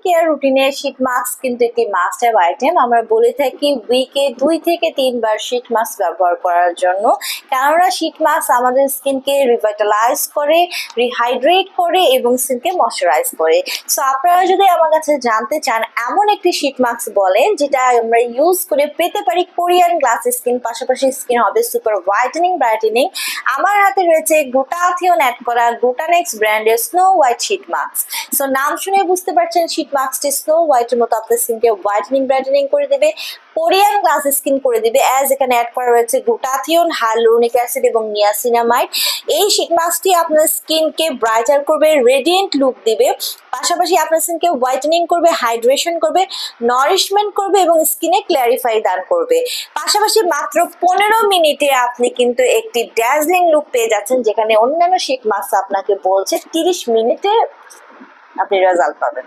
Care রুটিনে sheet mask কিন্তু একটি মাস্ট হ্যাভ আইটেম। আমরা বলে থাকি উইকে 2 থেকে 3 বার শীট মাস্ক ব্যবহার করার জন্য, কেননা শীট মাস্ক আমাদের স্কিনকে রিভাইটালাইজ করে, রিহাইড্রেট করে এবং স্কিনকে ময়শ্চারাইজ করে। সো আপনারা যদি আমার কাছে জানতে চান এমন একটি শীট মাস্ক বলেন যেটা আমরা ইউজ করে পেতে পারি কোরিয়ান গ্লাস স্কিন, পাশাপাশি স্কিন হবে সুপার হোয়াইটেনিং ব্রাইটেনিং, আমার হাতে রয়েছে গ্লুটাথিয়ন অ্যাড করা গ্লুটানেক্স ব্র্যান্ডের snow white sheet mask. So নাম শুনে বুঝতে পারছেন শীট মাস্কটি স্নো হোয়াইটের মতো আপনার স্কিনকে হোয়াইটেনিং ব্রাইটেনিং করে দেবে, কোরিয়ান গ্লাস স্কিন করে দিবে। অ্যাজ এখানে অ্যাড করা রয়েছে গ্লুটাথিয়ন, হাইলুরোনিক অ্যাসিড এবং নিয়াসিনামাইড। এই শীট মাস্কটি আপনার স্কিনকে ব্রাইটার করবে, রেডিয়েন্ট লুক দিবে, পাশাপাশি আপনার স্কিনকে হোয়াইটেনিং করবে, হাইড্রেশন করবে, নারিশমেন্ট করবে এবং স্কিনে ক্ল্যারিফাই দান করবে। পাশাপাশি মাত্র 15 মিনিটে আপনি কিন্তু একটি ড্যাজলিং লুক পেয়ে যাচ্ছেন, যেখানে অন্যান্য শীট মাস্ক আপনাকে বলছে 30 মিনিটে আপনি রেজাল্ট পাবেন।